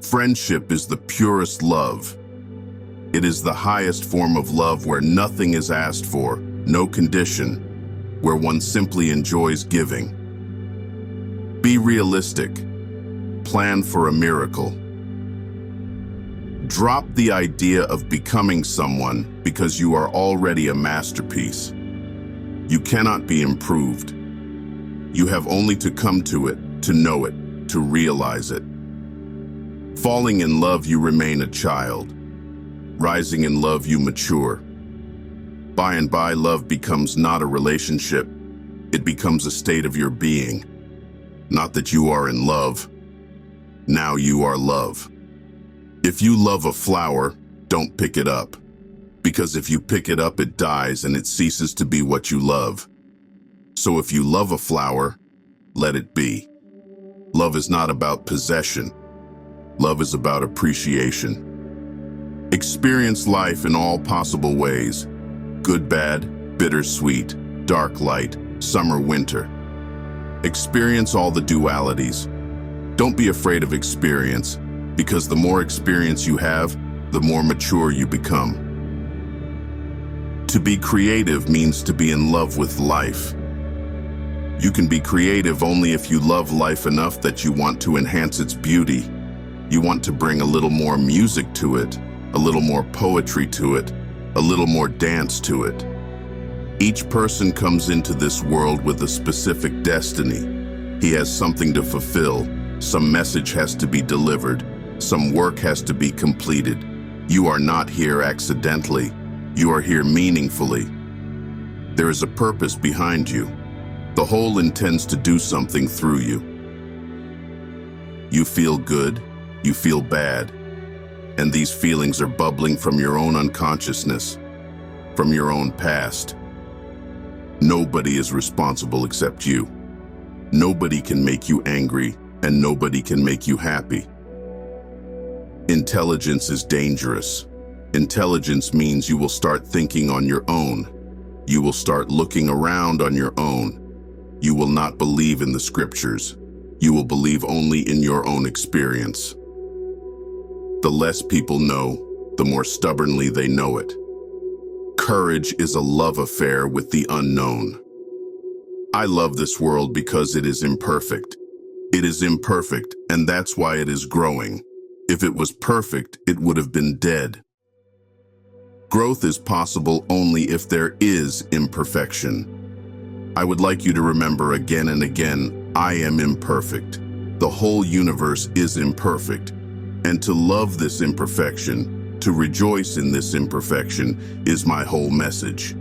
Friendship is the purest love. It is the highest form of love where nothing is asked for, no condition, where one simply enjoys giving. Be realistic. Plan for a miracle. Drop the idea of becoming someone because you are already a masterpiece. You cannot be improved. You have only to come to it, to know it, to realize it. Falling in love, you remain a child. Rising in love, you mature. By and by, love becomes not a relationship. It becomes a state of your being. Not that you are in love. Now you are love. If you love a flower, don't pick it up. Because if you pick it up, it dies and it ceases to be what you love. So if you love a flower, let it be. Love is not about possession. Love is about appreciation. Experience life in all possible ways. Good, bad, bittersweet, dark, light, summer, winter. Experience all the dualities. Don't be afraid of experience, because the more experience you have, the more mature you become. To be creative means to be in love with life. You can be creative only if you love life enough that you want to enhance its beauty. You want to bring a little more music to it, a little more poetry to it, a little more dance to it. Each person comes into this world with a specific destiny. He has something to fulfill. Some message has to be delivered. Some work has to be completed. You are not here accidentally. You are here meaningfully. There is a purpose behind you. The whole intends to do something through you. You feel good. You feel bad. And these feelings are bubbling from your own unconsciousness, from your own past. Nobody is responsible except you. Nobody can make you angry, and nobody can make you happy. Intelligence is dangerous. Intelligence means you will start thinking on your own. You will start looking around on your own. You will not believe in the scriptures. You will believe only in your own experience. The less people know, the more stubbornly they know it. Courage is a love affair with the unknown. I love this world because it is imperfect. It is imperfect, and that's why it is growing. If it was perfect, it would have been dead. Growth is possible only if there is imperfection. I would like you to remember again and again, I am imperfect. The whole universe is imperfect. And to love this imperfection, to rejoice in this imperfection, is my whole message.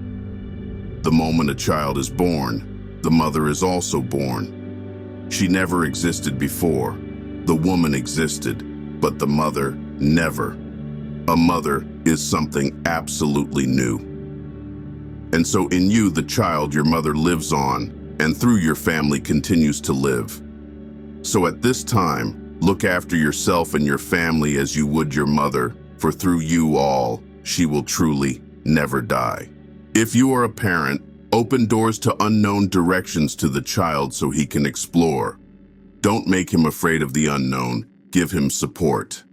The moment a child is born, the mother is also born. She never existed before. The woman existed, but the mother never. A mother is something absolutely new. And so in you, the child, your mother lives on, and through your family continues to live. So at this time, look after yourself and your family as you would your mother, for through you all, she will truly never die. If you are a parent, open doors to unknown directions to the child so he can explore. Don't make him afraid of the unknown. Give him support.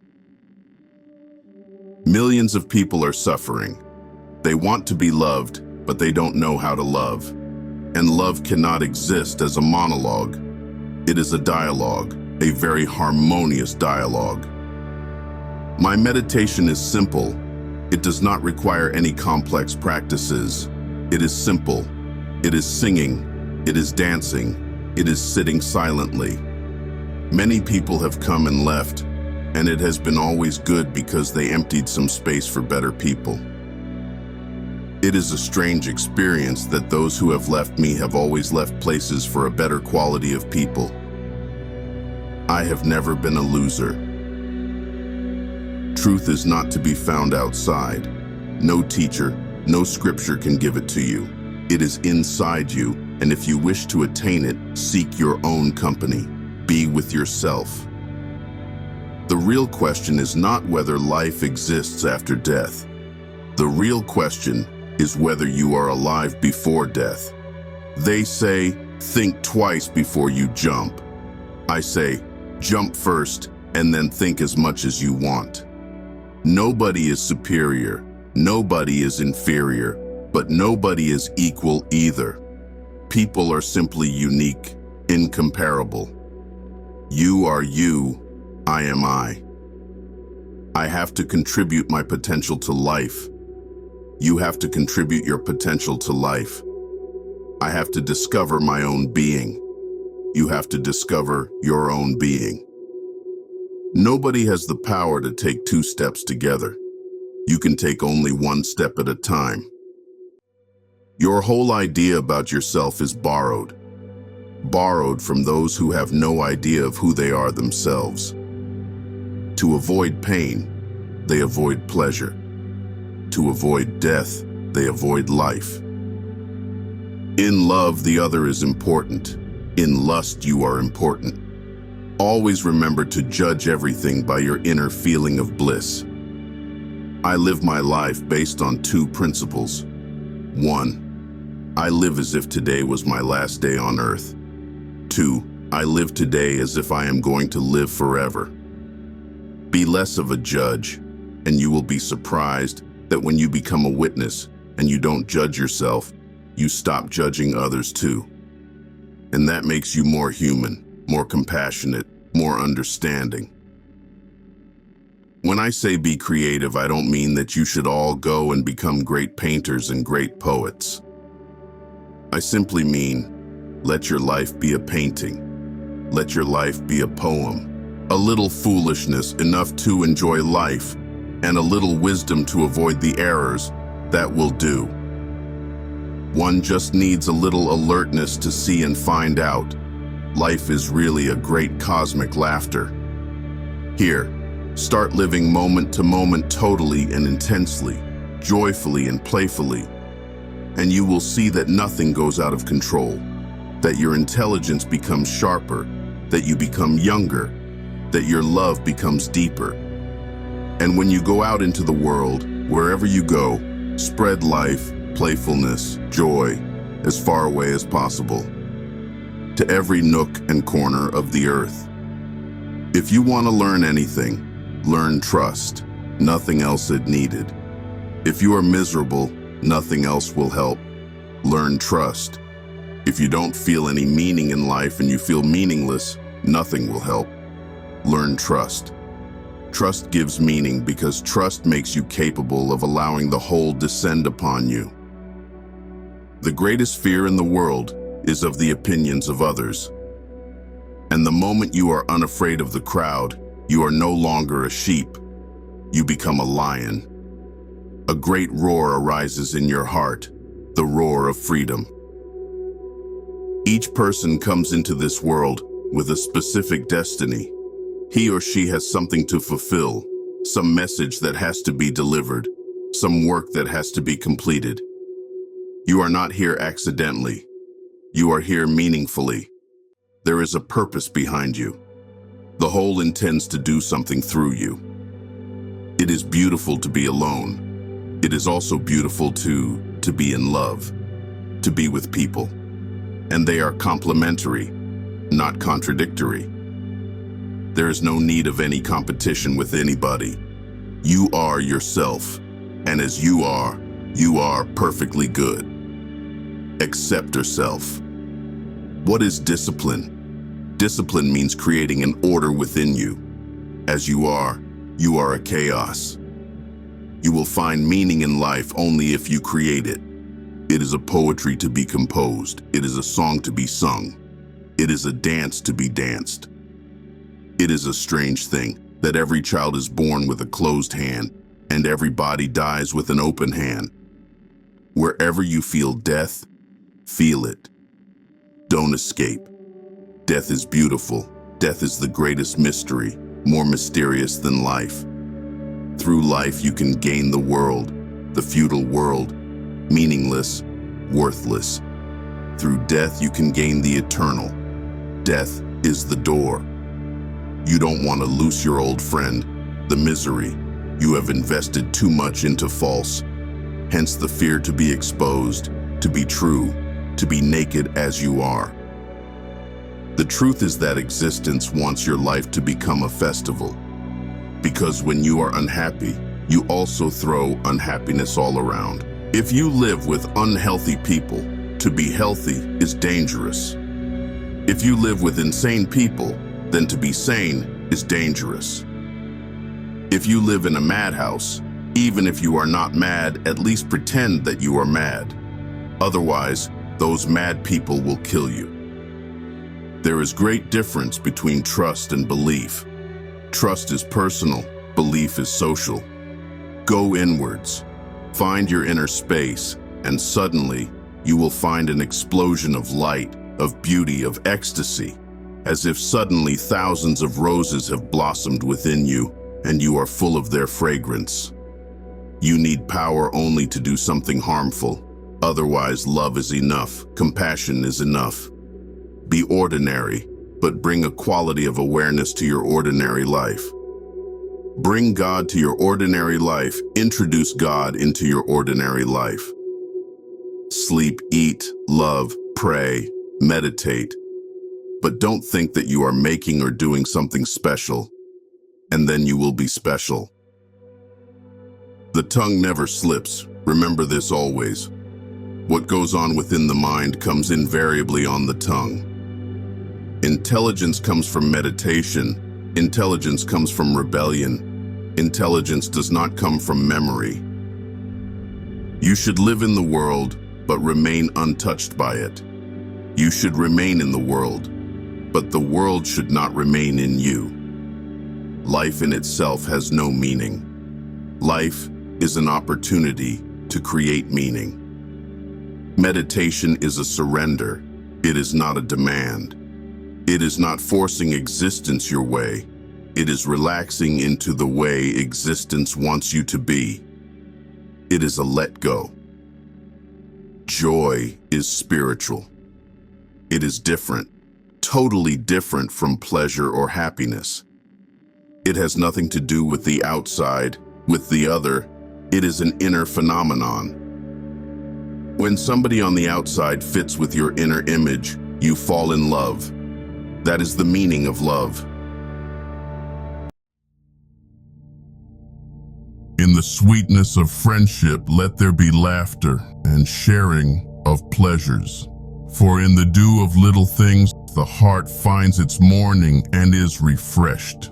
Millions of people are suffering. They want to be loved, but they don't know how to love. And love cannot exist as a monologue. It is a dialogue. A very harmonious dialogue. My meditation is simple. It does not require any complex practices. It is simple. It is singing. It is dancing. It is sitting silently. Many people have come and left, and it has been always good because they emptied some space for better people. It is a strange experience that those who have left me have always left places for a better quality of people. I have never been a loser. Truth is not to be found outside. No teacher, no scripture can give it to you. It is inside you, and if you wish to attain it, seek your own company. Be with yourself. The real question is not whether life exists after death. The real question is whether you are alive before death. They say, think twice before you jump. I say, jump first and then think as much as you want. Nobody is superior, nobody is inferior, but nobody is equal either. People are simply unique, incomparable. You are you, I am I. I have to contribute my potential to life. You have to contribute your potential to life. I have to discover my own being. You have to discover your own being. Nobody has the power to take 2 steps together. You can take only 1 step at a time. Your whole idea about yourself is borrowed from those who have no idea of who they are themselves. To avoid pain, they avoid pleasure. To avoid death, they avoid life. In love, the other is important. In lust, you are important. Always remember to judge everything by your inner feeling of bliss. I live my life based on 2 principles. 1, I live as if today was my last day on earth. 2, I live today as if I am going to live forever. Be less of a judge, and you will be surprised that when you become a witness and you don't judge yourself, you stop judging others too. And that makes you more human, more compassionate, more understanding. When I say be creative, I don't mean that you should all go and become great painters and great poets. I simply mean, let your life be a painting. Let your life be a poem. A little foolishness enough to enjoy life, and a little wisdom to avoid the errors, that will do. One just needs a little alertness to see and find out. Life is really a great cosmic laughter. Here, start living moment to moment totally and intensely, joyfully and playfully, and you will see that nothing goes out of control, that your intelligence becomes sharper, that you become younger, that your love becomes deeper. And when you go out into the world, wherever you go, spread life, playfulness, joy, as far away as possible, to every nook and corner of the earth. If you want to learn anything, learn trust. Nothing else is needed. If you are miserable, nothing else will help. Learn trust. If you don't feel any meaning in life and you feel meaningless, nothing will help. Learn trust. Trust gives meaning because trust makes you capable of allowing the whole descend upon you. The greatest fear in the world is of the opinions of others. And the moment you are unafraid of the crowd, you are no longer a sheep. You become a lion. A great roar arises in your heart, the roar of freedom. Each person comes into this world with a specific destiny. He or she has something to fulfill, some message that has to be delivered, some work that has to be completed. You are not here accidentally. You are here meaningfully. There is a purpose behind you. The whole intends to do something through you. It is beautiful to be alone. It is also beautiful to be in love, to be with people. And they are complementary, not contradictory. There is no need of any competition with anybody. You are yourself, and as you are perfectly good. Accept yourself. What is discipline? Discipline means creating an order within you. As you are a chaos. You will find meaning in life only if you create it. It is a poetry to be composed. It is a song to be sung. It is a dance to be danced. It is a strange thing that every child is born with a closed hand and everybody dies with an open hand. Wherever you feel death, feel it. Don't escape. Death is beautiful. Death is the greatest mystery, more mysterious than life. Through life you can gain the world, the futile world, meaningless, worthless. Through death you can gain the eternal. Death is the door. You don't want to lose your old friend, the misery. You have invested too much into false. Hence the fear to be exposed, to be true, to be naked as you are. The truth is that existence wants your life to become a festival. Because when you are unhappy, you also throw unhappiness all around. If you live with unhealthy people, to be healthy is dangerous. If you live with insane people, then to be sane is dangerous. If you live in a madhouse, even if you are not mad, at least pretend that you are mad. Otherwise, those mad people will kill you. There is great difference between trust and belief. Trust is personal, belief is social. Go inwards, find your inner space, and suddenly you will find an explosion of light, of beauty, of ecstasy, as if suddenly thousands of roses have blossomed within you, and you are full of their fragrance. You need power only to do something harmful. Otherwise, love is enough, compassion is enough. Be ordinary, but bring a quality of awareness to your ordinary life. Bring God to your ordinary life. Introduce God into your ordinary life. Sleep, eat, love, pray, meditate. But don't think that you are making or doing something special, and then you will be special. The tongue never slips. Remember this always. What goes on within the mind comes invariably on the tongue. Intelligence comes from meditation. Intelligence comes from rebellion. Intelligence does not come from memory. You should live in the world, but remain untouched by it. You should remain in the world, but the world should not remain in you. Life in itself has no meaning. Life is an opportunity to create meaning. Meditation is a surrender. It is not a demand. It is not forcing existence your way. It is relaxing into the way existence wants you to be. It is a let go. Joy is spiritual. It is different, totally different from pleasure or happiness. It has nothing to do with the outside, with the other. It is an inner phenomenon. When somebody on the outside fits with your inner image, you fall in love. That is the meaning of love. In the sweetness of friendship, let there be laughter and sharing of pleasures. For in the dew of little things, the heart finds its morning and is refreshed.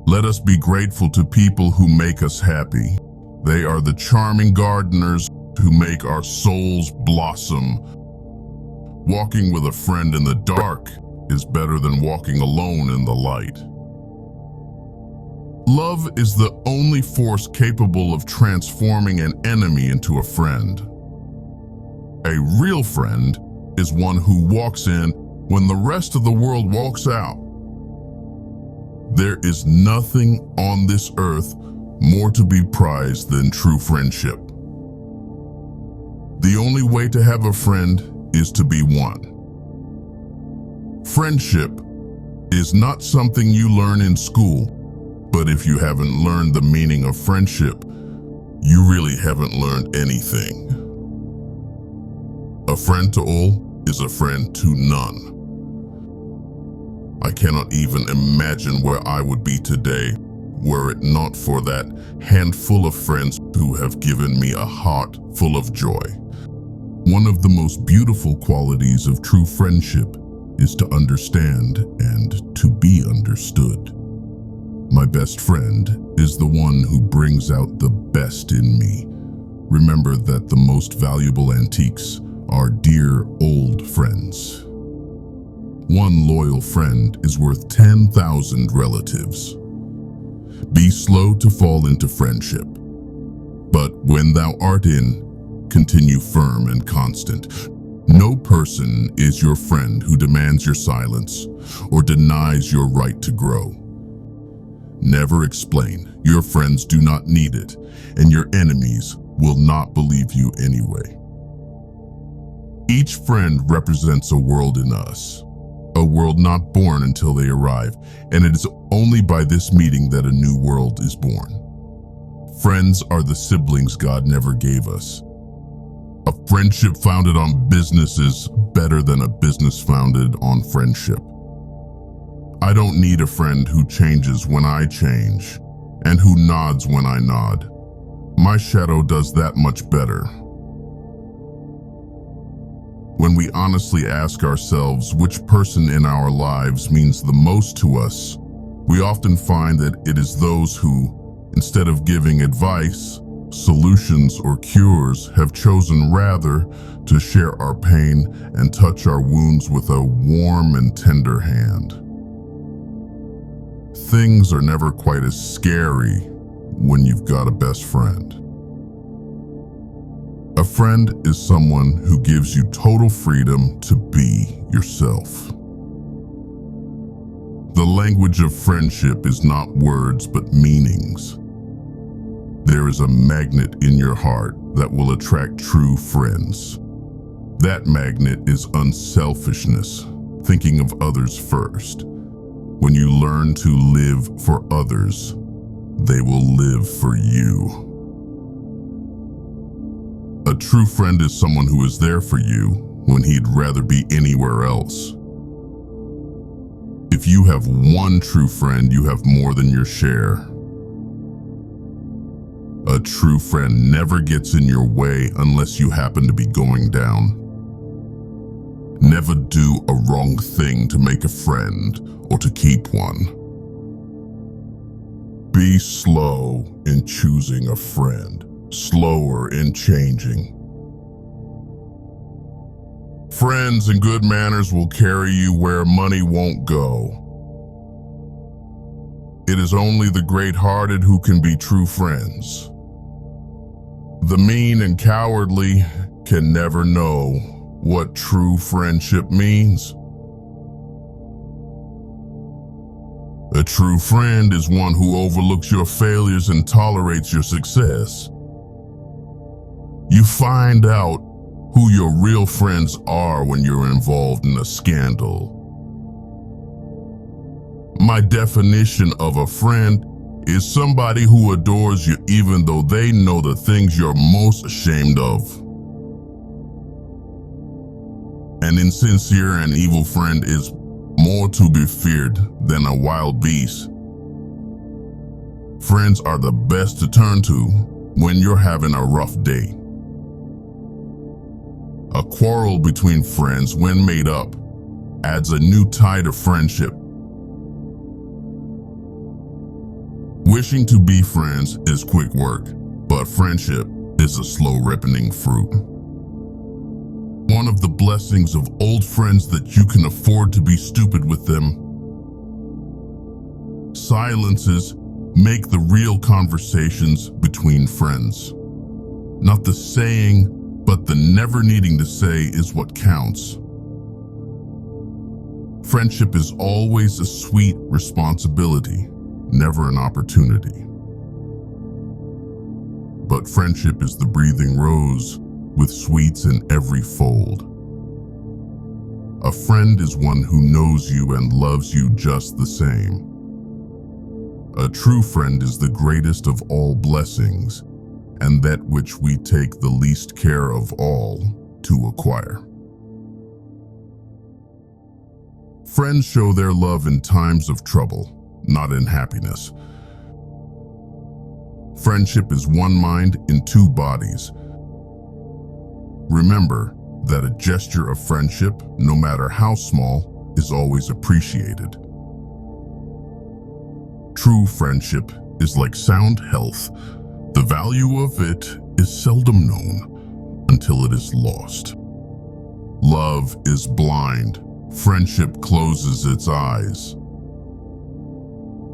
Let us be grateful to people who make us happy. They are the charming gardeners who make our souls blossom. Walking with a friend in the dark is better than walking alone in the light. Love is the only force capable of transforming an enemy into a friend. A real friend is one who walks in when the rest of the world walks out. There is nothing on this earth more to be prized than true friendship. The only way to have a friend is to be one. Friendship is not something you learn in school, but if you haven't learned the meaning of friendship, you really haven't learned anything. A friend to all is a friend to none. I cannot even imagine where I would be today were it not for that handful of friends who have given me a heart full of joy. One of the most beautiful qualities of true friendship is to understand and to be understood. My best friend is the one who brings out the best in me. Remember that the most valuable antiques are dear old friends. One loyal friend is worth 10,000 relatives. Be slow to fall into friendship, but when thou art in, continue firm and constant. No person is your friend who demands your silence or denies your right to grow. Never explain. Your friends do not need it, and your enemies will not believe you anyway. Each friend represents a world in us, a world not born until they arrive, and it is only by this meeting that a new world is born. Friends are the siblings God never gave us. A Friendship founded on business is better than a business founded on friendship. I don't need a friend who changes when I change and who nods when I nod. My shadow does that much better. When we honestly ask ourselves which person in our lives means the most to us, we often find that it is those who, instead of giving advice, solutions, or cures, have chosen rather to share our pain and touch our wounds with a warm and tender hand. Things are never quite as scary when you've got a best friend. A friend is someone who gives you total freedom to be yourself. The language of friendship is not words but meanings. There is a magnet in your heart that will attract true friends. That magnet is unselfishness, thinking of others first. When you learn to live for others, they will live for you. A true friend is someone who is there for you when he'd rather be anywhere else. If you have one true friend, you have more than your share. A true friend never gets in your way unless you happen to be going down. Never do a wrong thing to make a friend or to keep one. Be slow in choosing a friend, slower in changing. Friends and good manners will carry you where money won't go. It is only the great-hearted who can be true friends. The mean and cowardly can never know what true friendship means. A true friend is one who overlooks your failures and tolerates your success. You find out who your real friends are when you're involved in a scandal. My definition of a friend is somebody who adores you even though they know the things you're most ashamed of. An insincere and evil friend is more to be feared than a wild beast. Friends are the best to turn to when you're having a rough day. A quarrel between friends, when made up, adds a new tie to friendship. Wishing to be friends is quick work, but friendship is a slow ripening fruit. One of the blessings of old friends that you can afford to be stupid with them. Silences make the real conversations between friends. Not the saying, but the never needing to say is what counts. Friendship is always a sweet responsibility, never an opportunity. But friendship is the breathing rose with sweets in every fold. A friend is one who knows you and loves you just the same. A true friend is the greatest of all blessings, and that which we take the least care of all to acquire. Friends show their love in times of trouble, not in happiness. Friendship is one mind in two bodies. Remember that a gesture of friendship, no matter how small, is always appreciated. True friendship is like sound health. The value of it is seldom known until it is lost. Love is blind. Friendship closes its eyes.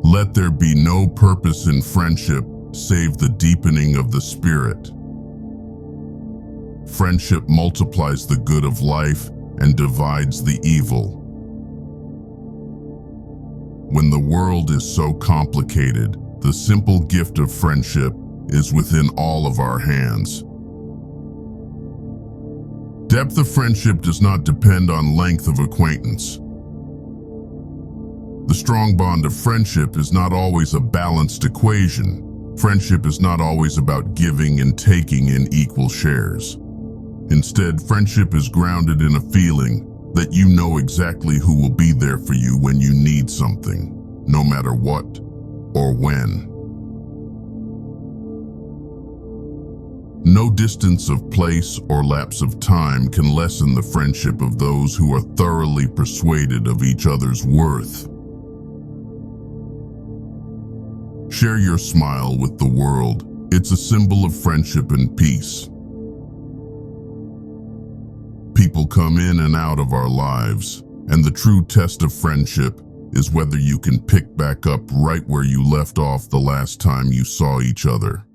Let there be no purpose in friendship save the deepening of the spirit. Friendship multiplies the good of life and divides the evil. When the world is so complicated, the simple gift of friendship is within all of our hands. Depth of friendship does not depend on length of acquaintance. The strong bond of friendship is not always a balanced equation. Friendship is not always about giving and taking in equal shares. Instead, friendship is grounded in a feeling that you know exactly who will be there for you when you need something, no matter what or when. No distance of place or lapse of time can lessen the friendship of those who are thoroughly persuaded of each other's worth. Share your smile with the world. It's a symbol of friendship and peace. People come in and out of our lives, and the true test of friendship is whether you can pick back up right where you left off the last time you saw each other.